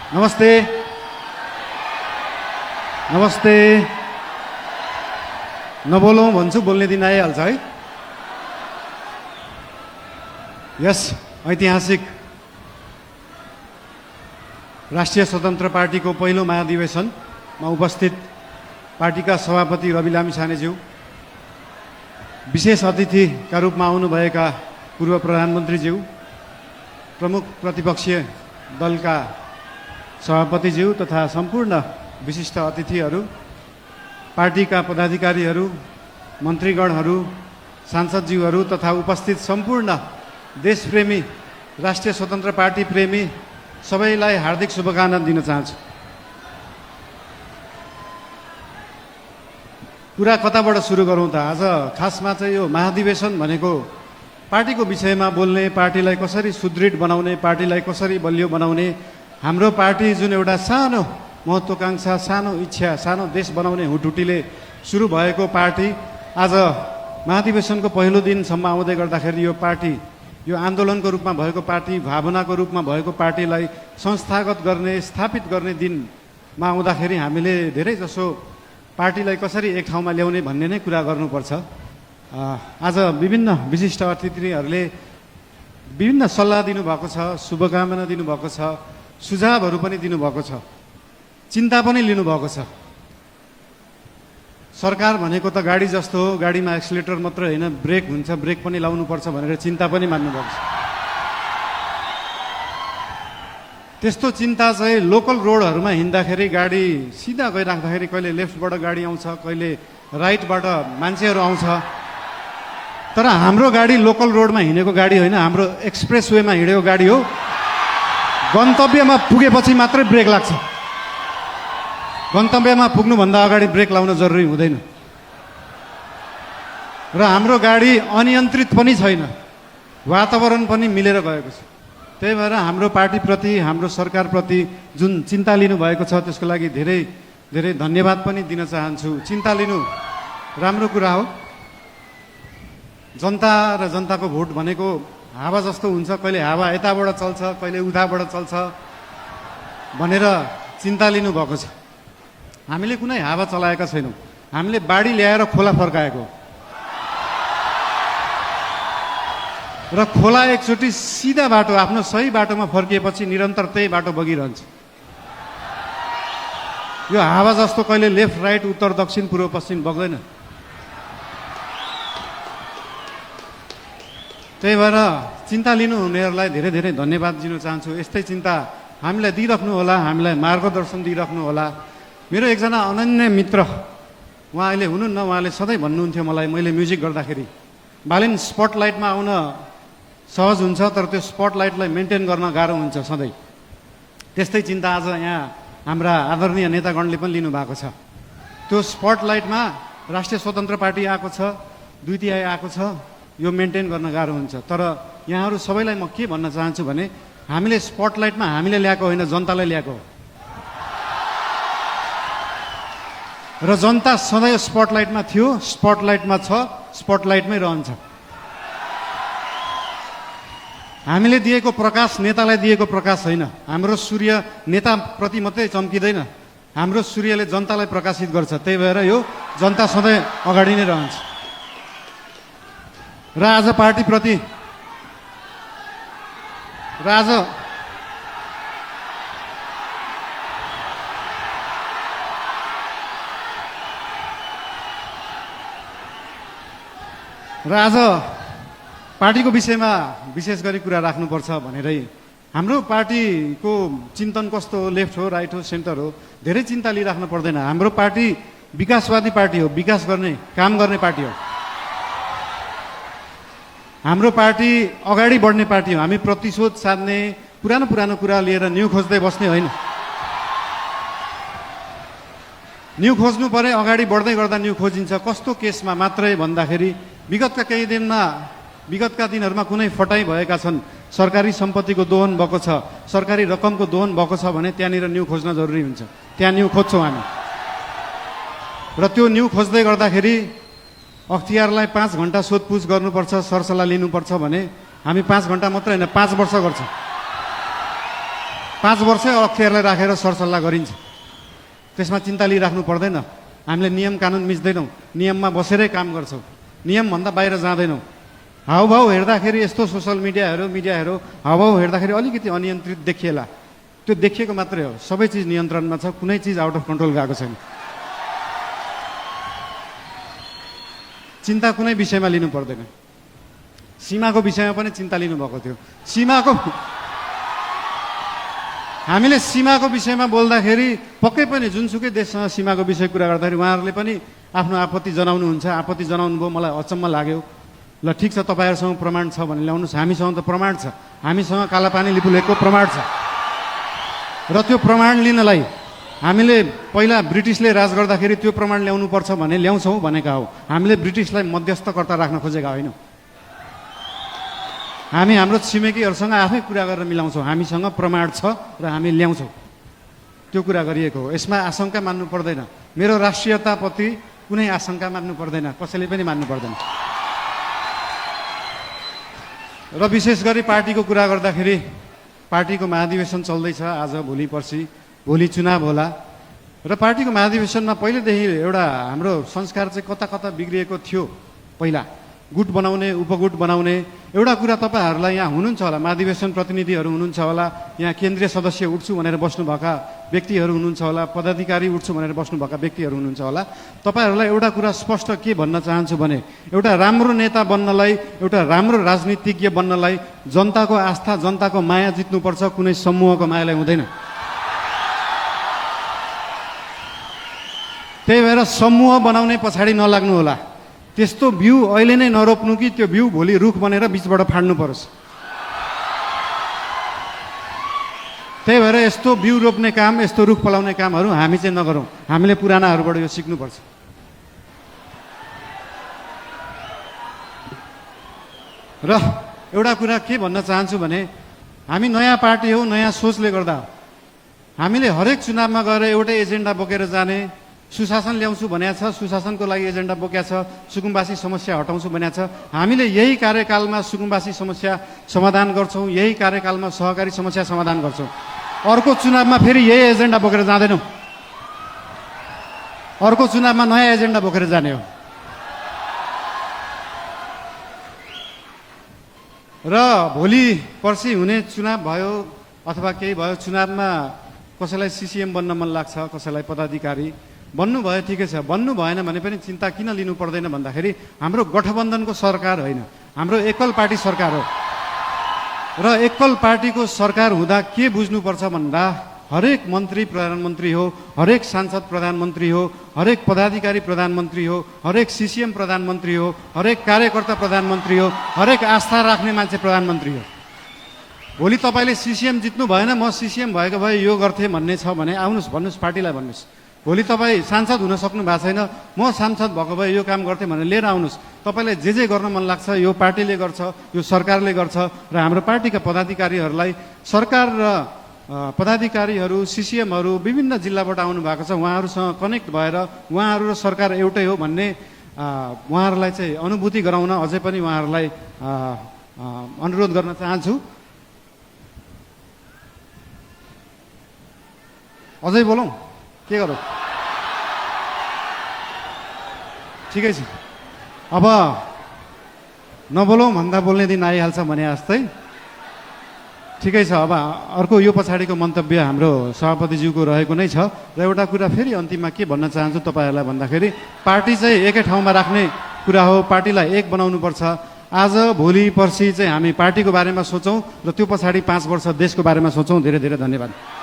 नमस्ते नमस्ते नबोलौँ भन्छु, बोल्ने दिन आइहाल्छ है। यस ऐतिहासिक राष्ट्रिय स्वतन्त्र पार्टीको पहिलो महाधिवेशनमा उपस्थित पार्टीका सभापति रवि लामिछानेज्यू, विशेष अतिथिका रूपमा आउनुभएका पूर्व प्रधानमन्त्रीज्यू, प्रमुख प्रतिपक्षीय दलका सभापतिज्यू तथा सम्पूर्ण विशिष्ट अतिथिहरू, पार्टीका पदाधिकारीहरू, मन्त्रीगणहरू, सांसदज्यूहरू तथा उपस्थित सम्पूर्ण देशप्रेमी राष्ट्रिय स्वतन्त्र पार्टी प्रेमी सबैलाई हार्दिक शुभकामना दिन चाहन्छु। कुरा कताबाट सुरु गरौँ त? आज खासमा चाहिँ यो महाधिवेशन भनेको पार्टीको विषयमा बोल्ने, पार्टीलाई कसरी सुदृढ बनाउने, पार्टीलाई कसरी बलियो बनाउने, हाम्रो पार्टी जुन एउटा सानो महत्त्वाकांक्षा, सानो इच्छा, सानो देश बनाउने हुटुटीले सुरु भएको पार्टी आज महाधिवेशनको पहिलो दिनसम्म आउँदै गर्दाखेरि यो पार्टी, यो आन्दोलनको रूपमा भएको पार्टी, भावनाको रूपमा भएको पार्टीलाई संस्थागत गर्ने, स्थापित गर्ने दिनमा आउँदाखेरि हामीले धेरै जसो पार्टीलाई कसरी एक ठाउँमा ल्याउने भन्ने नै कुरा गर्नुपर्छ। आज विभिन्न विशिष्ट अतिथिहरूले विभिन्न सल्लाह दिनुभएको छ, शुभकामना दिनुभएको छ, सुझावहरू पनि दिनुभएको छ, चिन्ता पनि लिनुभएको छ। सरकार भनेको त गाडी जस्तो हो, गाडीमा एक्सिलेटर मात्र होइन, ब्रेक हुन्छ, ब्रेक पनि लाउनुपर्छ भनेर चिन्ता पनि मान्नुभएको छ। त्यस्तो चिन्ता चाहिँ लोकल रोडहरूमा हिँड्दाखेरि गाडी सिधा गइराख्दाखेरि कहिले लेफ्टबाट गाडी आउँछ, कहिले राइटबाट मान्छेहरू आउँछ, तर हाम्रो गाडी लोकल रोडमा हिँडेको गाडी होइन, हाम्रो एक्सप्रेस वेमा हिँडेको गाडी हो। गन्तव्यमा पुगेपछि मात्रै ब्रेक लाग्छ, गन्तव्यमा पुग्नुभन्दा अगाडि ब्रेक लाउन जरुरी हुँदैन। र हाम्रो गाडी अनियन्त्रित पनि छैन, वातावरण पनि मिलेर गएको छ। त्यही भएर हाम्रो पार्टीप्रति, हाम्रो सरकारप्रति जुन चिन्ता लिनुभएको छ त्यसको लागि धेरै धेरै धन्यवाद पनि दिन चाहन्छु। चिन्ता लिनु राम्रो कुरा हो। जनता र जनताको भोट भनेको हावा जस्तो हुन्छ, कहिले हावा यताबाट चल्छ, कहिले उताबाट चल्छ भनेर चिन्ता लिनुभएको छ। हामीले कुनै हावा चलाएका छैनौँ, हामीले बाढी ल्याएर खोला फर्काएको र खोला एकचोटि सिधा बाटो, आफ्नो सही बाटोमा फर्किएपछि निरन्तर त्यही बाटो बगिरहन्छ। यो हावा जस्तो कहिले लेफ्ट राइट, उत्तर दक्षिण, पूर्व पश्चिम बग्दैन। त्यही भएर चिन्ता लिनुहुनेहरूलाई धेरै धेरै धन्यवाद दिन चाहन्छु। यस्तै चिन्ता हामीलाई दिइराख्नु होला, हामीलाई मार्गदर्शन दिइराख्नु होला। मेरो एकजना अनन्य मित्र, उहाँ अहिले हुनुहुन्न, उहाँले सधैँ भन्नुहुन्थ्यो मलाई, मैले म्युजिक गर्दाखेरि, बालेन स्पटलाइटमा आउन सहज हुन्छ तर त्यो स्पटलाइटलाई मेन्टेन गर्न गाह्रो हुन्छ सधैँ। त्यस्तै चिन्ता आज यहाँ हाम्रा आदरणीय नेतागणले पनि लिनुभएको छ। त्यो स्पटलाइटमा राष्ट्रिय स्वतन्त्र पार्टी आएको छ, दुई तिहाई आएको छ, यो मेन्टेन गर्न गाह्रो हुन्छ। तर यहाँहरू सबैलाई म के भन्न चाहन्छु भने हामीले स्पटलाइटमा हामीले ल्याएको होइन, जनतालाई ल्याएको हो। र जनता सधैँ स्पटलाइटमा थियो, स्पटलाइटमा छ, स्पटलाइटमै रहन्छ। हामीले दिएको प्रकाश नेतालाई दिएको प्रकाश होइन, हाम्रो सूर्य नेताप्रति मात्रै चम्किँदैन, हाम्रो सूर्यले जनतालाई प्रकाशित गर्छ। त्यही भएर यो जनता सधैँ अगाडि नै रहन्छ। र आज पार्टीप्रति आज पार्टीको विषयमा विशेष गरी कुरा राख्नुपर्छ भनेरै हाम्रो पार्टीको चिन्तन कस्तो हो, लेफ्ट हो, राइट हो, सेन्टर हो, धेरै चिन्ता लिइराख्नु पर्दैन। हाम्रो पार्टी विकासवादी पार्टी हो, विकास गर्ने, काम गर्ने पार्टी हो। हाम्रो पार्टी अगाडि बढ्ने पार्टी हो। हामी प्रतिशोध साध्ने, पुरानो कुरा लिएर न्यू खोज्दै बस्ने होइन। न्यू खोज्नु परे अगाडि बढ्दै गर्दा न्यू खोजिन्छ। कस्तो केसमा मात्रै भन्दाखेरि विगतका दिनहरूमा कुनै फटाइ भएका छन्, सरकारी सम्पत्तिको दोहन भएको छ, सरकारी रकमको दोहन भएको छ भने त्यहाँनिर न्यू खोज्न जरुरी हुन्छ। त्यहाँ न्यू खोज्छौँ हामी। र त्यो न्यू खोज्दै गर्दाखेरि अख्तियारलाई 5 घण्टा सोधपुछ गर्नुपर्छ, सरसल्लाह लिनुपर्छ भने हामी 5 घण्टा मात्रै होइन 5 वर्ष गर्छौँ। 5 वर्षै अख्तियारलाई राखेर सरसल्लाह गरिन्छ। त्यसमा चिन्ता लिइराख्नु पर्दैन। हामीले नियम कानुन मिच्दैनौँ, नियममा बसेरै काम गर्छौँ, नियमभन्दा बाहिर जाँदैनौँ। हाउभाउ हेर्दाखेरि यस्तो सोसल मिडियाहरू हाउभाउ हेर्दाखेरि अलिकति अनियन्त्रित देखिएला, त्यो देखिएको मात्रै हो। सबै चिज नियन्त्रणमा छ, कुनै चिज आउट अफ कन्ट्रोल गएको छैन। चिन्ता कुनै विषयमा लिनु पर्दैन। सीमाको विषयमा पनि चिन्ता लिनुभएको थियो। हामीले सीमाको विषयमा बोल्दाखेरि पक्कै पनि जुनसुकै देशसँग सीमाको विषय कुरा गर्दाखेरि उहाँहरूले पनि आफ्नो आपत्ति जनाउनुहुन्छ। आपत्ति जनाउनु भयो, मलाई अचम्म लाग्यो। ल ठिक छ, तपाईँहरूसँग प्रमाण छ भने ल्याउनुहोस्। हामीसँग त प्रमाण छ, हामीसँग कालापानी लिपुलेखको प्रमाण छ। र त्यो प्रमाण लिनलाई हामीले पहिला ब्रिटिसले राज गर्दाखेरि त्यो प्रमाण ल्याउनुपर्छ भने ल्याउँछौँ भनेका हौ। हामीले ब्रिटिसलाई मध्यस्थकर्ता राख्न खोजेका होइनौँ। हामी हाम्रो छिमेकीहरूसँग आफै कुरा गरेर मिलाउँछौँ। हामीसँग प्रमाण छ र हामी ल्याउँछौँ, त्यो कुरा गरिएको हो। यसमा आशंका मान्नु पर्दैन। मेरो राष्ट्रियताप्रति कुनै आशंका मान्नु पर्दैन, कसैले पनि मान्नु पर्दैन। र विशेष गरी पार्टीको कुरा गर्दाखेरि पार्टीको महाधिवेशन चल्दैछ आज, भोलि पर्सि, भोलि चुनाव होला। र पार्टीको महाधिवेशनमा पहिलेदेखि एउटा हाम्रो संस्कार चाहिँ कता कता बिग्रिएको थियो। पहिला गुट बनाउने, उपगुट बनाउने। एउटा कुरा तपाईँहरूलाई यहाँ हुनुहुन्छ होला, महाधिवेशन प्रतिनिधिहरू हुनुहुन्छ होला, यहाँ केन्द्रीय सदस्य उठ्छु भनेर बस्नुभएका व्यक्तिहरू हुनुहुन्छ होला, पदाधिकारी उठ्छु भनेर बस्नुभएका व्यक्तिहरू हुनुहुन्छ होला। तपाईँहरूलाई एउटा कुरा स्पष्ट के भन्न चाहन्छु भने, एउटा राम्रो नेता बन्नलाई, एउटा राम्रो राजनीतिज्ञ बन्नलाई जनताको आस्था, जनताको माया जित्नुपर्छ, कुनै समूहको मायालाई हुँदैन। त्यही भएर समूह बनाउने पछाडि नलाग्नु होला। त्यस्तो बिउ अहिले नै नरोप्नु कि त्यो बिउ भोलि रुख बनेर बिचबाट फाड्नु परोस्। त्यही भएर यस्तो बिउ रोप्ने काम, यस्तो रुख फलाउने कामहरू हामी चाहिँ नगरौँ। हामीले पुरानाहरूबाट यो सिक्नुपर्छ। र एउटा कुरा के भन्न चाहन्छु भने, हामी नयाँ पार्टी हो, नयाँ सोचले गर्दा हामीले हरेक चुनावमा गएर एउटै एजेन्डा बोकेर जाने। सुशासन ल्याउँछु भनेको छ, सुशासनको लागि एजेन्डा बोकेको छ। सुकुम्बासी समस्या हटाउँछु भनेको छ। हामीले यही कार्यकालमा सुकुम्बासी समस्या समाधान गर्छौँ, यही कार्यकालमा सहकारी समस्या समाधान गर्छौँ। अर्को चुनावमा फेरि यही एजेन्डा बोकेर जाँदैनौँ। अर्को चुनावमा नयाँ एजेन्डा बोकेर जाने हो। र भोलि पर्सि हुने चुनाव भयो अथवा केही भयो, चुनावमा कसैलाई सिसिएम बन्न मन लाग्छ, कसैलाई पदाधिकारी बन्नु भयो, ठिकै छ। बन्नु भएन भने पनि चिन्ता किन लिनु पर्दैन भन्दाखेरि हाम्रो गठबन्धनको सरकार होइन, हाम्रो एकल पार्टी सरकार हो। र एकल पार्टीको सरकार हुँदा के बुझ्नुपर्छ भन्दा, हरेक मन्त्री प्रधानमन्त्री हो, हरेक सांसद प्रधानमन्त्री हो, हरेक पदाधिकारी प्रधानमन्त्री हो, हरेक सिसिएम प्रधानमन्त्री हो, हरेक कार्यकर्ता प्रधानमन्त्री हो, हरेक आस्था राख्ने मान्छे प्रधानमन्त्री हो। भोलि तपाईँले सिसिएम जित्नु भएन, म सिसिएम भएको भए यो गर्थेँ भन्ने छ भने आउनुहोस्, भन्नुहोस्, पार्टीलाई भन्नुहोस्। भोलि तपाईँ सांसद हुन सक्नु भएको छैन, म सांसद भएको भए यो काम गर्थेँ भनेर लिएर आउनुहोस्। तपाईँलाई जे गर्न मन लाग्छ यो पार्टीले गर्छ, यो सरकारले गर्छ। र हाम्रो पार्टीका पदाधिकारीहरूलाई, सरकार र पदाधिकारीहरू, सिसिएमहरू विभिन्न जिल्लाबाट आउनु भएको छ। उहाँहरूसँग कनेक्ट भएर उहाँहरू र सरकार एउटै हो भन्ने उहाँहरूलाई चाहिँ अनुभूति गराउन अझै पनि उहाँहरूलाई अनुरोध गर्न चाहन्छु। अझै बोलौँ, के गरौँ? ठिकै छ, अब नबोलौँ भन्दा बोल्ने दिन आइहाल्छ भने जस्तै। ठिकै छ, अब अर्को यो पछाडिको मन्तव्य हाम्रो सभापतिज्यूको रहेको नै छ। र एउटा कुरा फेरि अन्तिममा के भन्न चाहन्छु तपाईँहरूलाई भन्दाखेरि, पार्टी चाहिँ एकै ठाउँमा राख्ने कुरा हो, पार्टीलाई एक बनाउनुपर्छ। आज भोलि पर्सि चाहिँ हामी पार्टीको बारेमा सोचौँ र त्यो पछाडि 5 वर्ष देशको बारेमा सोचौँ। धेरै धेरै धन्यवाद।